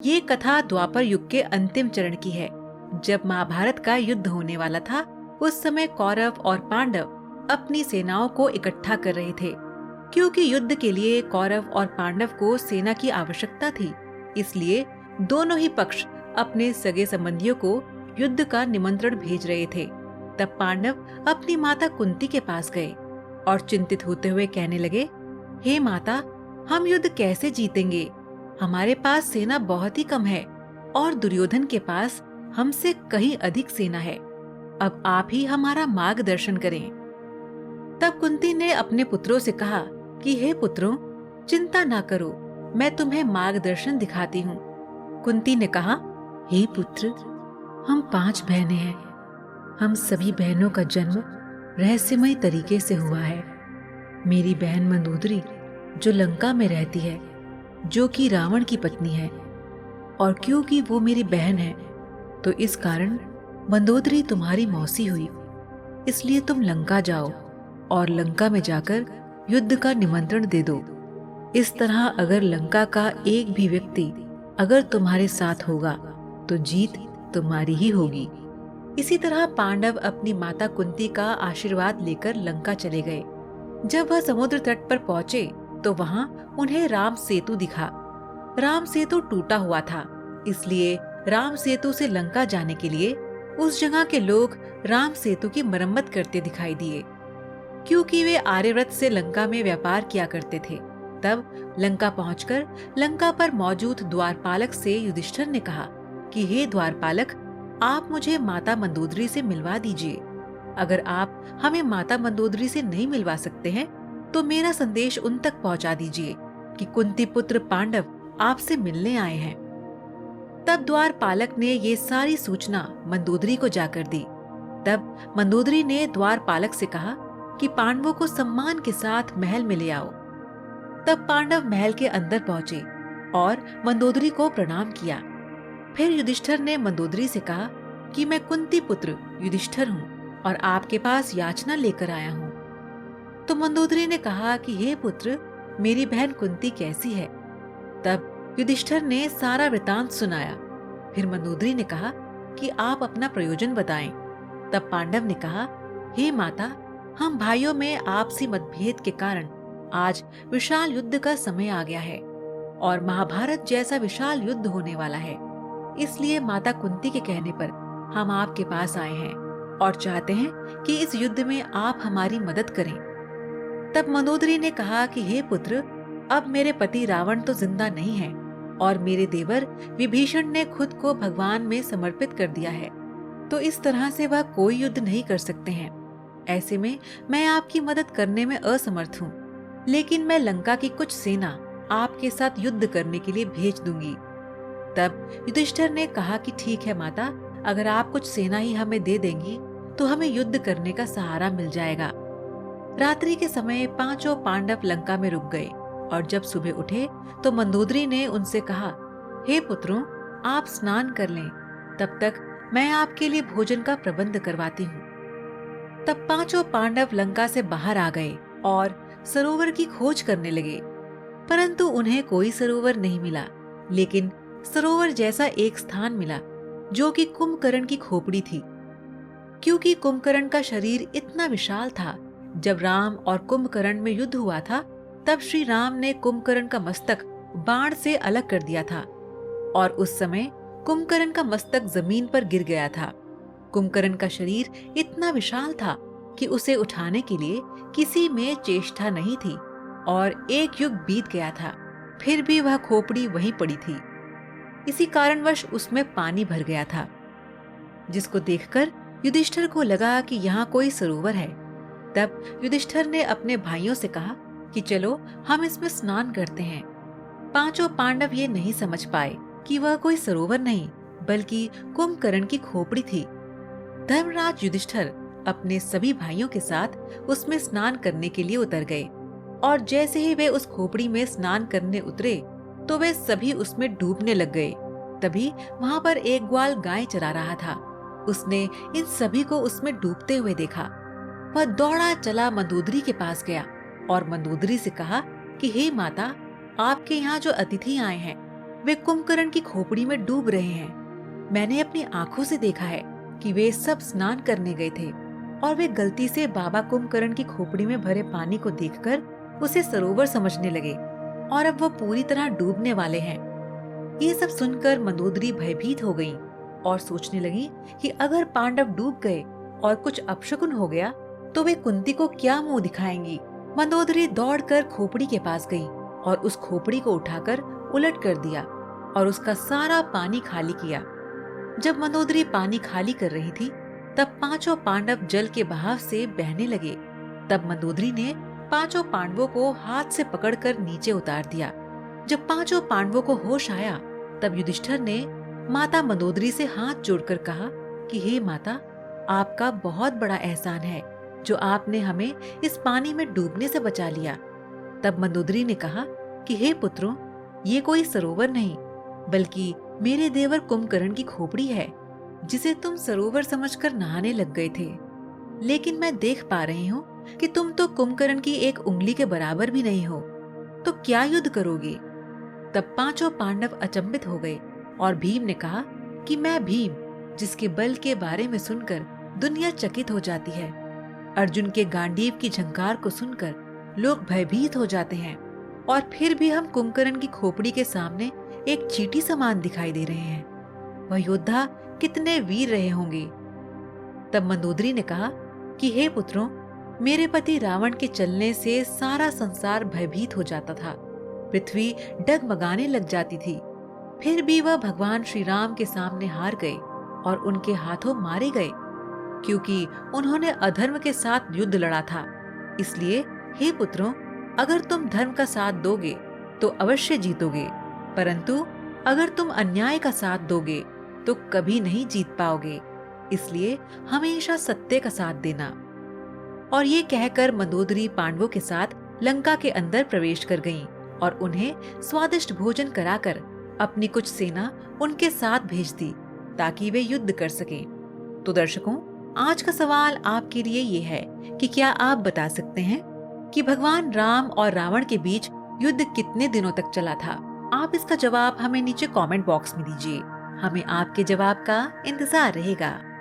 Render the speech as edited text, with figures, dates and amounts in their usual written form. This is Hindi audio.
ये कथा द्वापर युग के अंतिम चरण की है। जब महाभारत का युद्ध होने वाला था, उस समय कौरव और पांडव अपनी सेनाओं को इकट्ठा कर रहे थे, क्योंकि युद्ध के लिए कौरव और पांडव को सेना की आवश्यकता थी। इसलिए दोनों ही पक्ष अपने सगे संबंधियों को युद्ध का निमंत्रण भेज रहे थे। तब पांडव अपनी माता कुंती के पास गए और चिंतित होते हुए कहने लगे, हे माता, हम युद्ध कैसे जीतेंगे? हमारे पास सेना बहुत ही कम है और दुर्योधन के पास हमसे कहीं अधिक सेना है। अब आप ही हमारा मार्गदर्शन करें। तब कुंती ने अपने पुत्रों से कहा कि हे पुत्रों, चिंता ना करो, मैं तुम्हें मार्गदर्शन दिखाती हूँ। कुंती ने कहा, हे पुत्र, हम 5 बहनें हैं। हम सभी बहनों का जन्म रहस्यमय तरीके से हुआ है। मेरी बहन मंदोदरी जो लंका में रहती है, जो कि रावण की पत्नी है, और क्योंकि वो मेरी बहन है तो इस कारण मंदोदरी तुम्हारी मौसी हुई। इसलिए तुम लंका जाओ और लंका में जाकर युद्ध का निमंत्रण दे दो। इस तरह अगर लंका का एक भी व्यक्ति अगर तुम्हारे साथ होगा तो जीत तुम्हारी ही होगी। इसी तरह पांडव अपनी माता कुंती का आशीर्वाद लेकर लंका चले गए। जब वह समुद्र तट पर पहुंचे तो वहां उन्हें राम सेतु दिखा। राम सेतु टूटा हुआ था, इसलिए राम सेतु से लंका जाने के लिए उस जगह के लोग राम सेतु की मरम्मत करते दिखाई दिए, क्योंकि वे आर्यव्रत से लंका में व्यापार किया करते थे। तब लंका पहुंचकर लंका पर मौजूद द्वारपालक से युधिष्ठिर ने कहा कि हे द्वारपालक, आप मुझे माता मंदोदरी से मिलवा दीजिए। अगर आप हमें माता मंदोदरी से नहीं मिलवा सकते हैं तो मेरा संदेश उन तक पहुंचा दीजिए कि कुंती पुत्र पांडव आपसे मिलने आए हैं। तब द्वारपालक ने ये सारी सूचना मंदोदरी को जाकर दी। तब मंदोदरी ने द्वारपालक से कहा कि पांडवों को सम्मान के साथ महल में ले आओ। तब पांडव महल के अंदर पहुंचे और मंदोदरी को प्रणाम किया। फिर युधिष्ठिर ने मंदोदरी से कहा कि मैं कुंती पुत्र युधिष्ठिर हूँ और आपके पास याचना लेकर आया हूँ। तो मंदोदरी ने कहा कि हे पुत्र, मेरी बहन कुंती कैसी है? तब युधिष्ठिर ने सारा वृतांत सुनाया। फिर मंदोदरी ने कहा कि आप अपना प्रयोजन बताएं। तब पांडव ने कहा, हे माता, हम भाइयों में आपसी मतभेद के कारण आज विशाल युद्ध का समय आ गया है और महाभारत जैसा विशाल युद्ध होने वाला है। इसलिए माता कुंती के कहने पर हम आपके पास आए हैं और चाहते हैं कि इस युद्ध में आप हमारी मदद करें। तब मंदोदरी ने कहा कि हे पुत्र, अब मेरे पति रावण तो जिंदा नहीं है और मेरे देवर विभीषण ने खुद को भगवान में समर्पित कर दिया है, तो इस तरह से वह कोई युद्ध नहीं कर सकते हैं। ऐसे में मैं आपकी मदद करने में असमर्थ हूँ, लेकिन मैं लंका की कुछ सेना आपके साथ युद्ध करने के लिए भेज दूंगी। तब युधिष्ठिर ने कहा कि ठीक है माता, अगर आप कुछ सेना ही हमें दे देंगी तो हमें युद्ध करने का सहारा मिल जाएगा। रात्रि के समय 5 पांडव लंका में रुक गए और जब सुबह उठे तो मंदोदरी ने उनसे कहा, हे पुत्रों, आप स्नान कर लें, तब तक मैं आपके लिए भोजन का प्रबंध करवाती हूँ। तब 5 पांडव लंका से बाहर आ गए और सरोवर की खोज करने लगे, परंतु उन्हें कोई सरोवर नहीं मिला। लेकिन सरोवर जैसा एक स्थान मिला जो कि कुंभकर्ण की खोपड़ी थी, क्योंकि कुंभकर्ण का शरीर इतना विशाल था। जब राम और कुंभकर्ण में युद्ध हुआ था तब श्री राम ने कुंभकर्ण का मस्तक बाण से अलग कर दिया था और उस समय कुंभकर्ण का मस्तक जमीन पर गिर गया था। कुंभकर्ण का शरीर इतना विशाल था कि उसे उठाने के लिए किसी में चेष्टा नहीं थी और एक युग बीत गया था, फिर भी वह खोपड़ी वहीं पड़ी थी। इसी कारणवश उसमें पानी भर गया था, जिसको देखकर युधिष्ठिर को लगा कि यहाँ कोई सरोवर है। तब युधिष्ठिर ने अपने भाइयों से कहा कि चलो हम इसमें स्नान करते हैं। 5 पांडव ये नहीं समझ पाए कि वह कोई सरोवर नहीं बल्कि कुंभकर्ण की खोपड़ी थी। धर्मराज युधिष्ठिर अपने सभी भाइयों के साथ उसमें स्नान करने के लिए उतर गए और जैसे ही वे उस खोपड़ी में स्नान करने उतरे तो वे सभी उसमें डूबने लग गए। तभी वहाँ पर एक ग्वाल गाय चरा रहा था। उसने इन सभी को उसमें डूबते हुए देखा। वह दौड़ा चला मंदोदरी के पास गया और मंदोदरी से कहा कि हे माता, आपके यहाँ जो अतिथि आए हैं वे कुंभकर्ण की खोपड़ी में डूब रहे हैं। मैंने अपनी आंखों से देखा है कि वे सब स्नान करने गए थे और वे गलती से बाबा कुंभकर्ण की खोपड़ी में भरे पानी को देखकर उसे सरोवर समझने लगे और अब वो पूरी तरह डूबने वाले हैं। ये सब सुनकर मंदोदरी भयभीत हो गई और सोचने लगी कि अगर पांडव डूब गए और कुछ अपशकुन हो गया तो वे कुंती को क्या मुंह दिखाएंगी। मंदोदरी दौड़कर खोपड़ी के पास गई और उस खोपड़ी को उठाकर उलट कर दिया और उसका सारा पानी खाली किया। जब मंदोदरी पानी खाली कर रही थी तब पांचों पांडव जल के बहाव से बहने लगे। तब मंदोदरी ने पांचों पांडवों को हाथ से पकड़कर नीचे उतार दिया। जब पांचों पांडवों को होश आया तब युधिष्ठिर ने माता मंदोदरी से हाथ जोड़कर कहा कि हे माता, आपका बहुत बड़ा एहसान है जो आपने हमें इस पानी में डूबने से बचा लिया। तब मंदोदरी ने कहा कि हे पुत्रों, ये कोई सरोवर नहीं बल्कि मेरे देवर कुंभकर्ण की खोपड़ी है जिसे तुम सरोवर समझकर नहाने लग गए थे। लेकिन मैं देख पा रही हूँ कि तुम तो कुंभकर्ण की एक उंगली के बराबर भी नहीं हो, तो क्या युद्ध करोगे? तब पांचों पांडव अचंभित हो गए और भीम ने कहा कि मैं भीम, जिसके बल के बारे में सुनकर दुनिया चकित हो जाती है। अर्जुन के गांडीव की झंकार को सुनकर लोग भयभीत हो जाते हैं और फिर भी हम कुंभकर्ण की खोपड़ी के सामने एक चींटी समान दिखाई दे रहे हैं। वह योद्धा कितने वीर रहे होंगे। तब मंदोदरी ने कहा कि हे पुत्रों, मेरे पति रावण के चलने से सारा संसार भयभीत हो जाता था, पृथ्वी डगमगाने लग जाती थी। फिर भी वह भगवान श्री राम के सामने हार गए और उनके हाथों मारे गए, क्योंकि उन्होंने अधर्म के साथ युद्ध लड़ा था। इसलिए हे पुत्रों, अगर तुम धर्म का साथ दोगे तो अवश्य जीतोगे, परंतु अगर तुम अन्याय का साथ दोगे तो कभी नहीं जीत पाओगे। इसलिए हमेशा सत्य का साथ देना। और ये कहकर मंदोदरी पांडवों के साथ लंका के अंदर प्रवेश कर गईं और उन्हें स्वादिष्ट भोजन कराकर अपनी कुछ सेना उनके साथ भेज दी ताकि वे युद्ध कर सकें। तो दर्शकों, आज का सवाल आपके लिए ये है कि क्या आप बता सकते हैं कि भगवान राम और रावण के बीच युद्ध कितने दिनों तक चला था? आप इसका जवाब हमें नीचे कमेंट बॉक्स में दीजिए। हमें आपके जवाब का इंतजार रहेगा।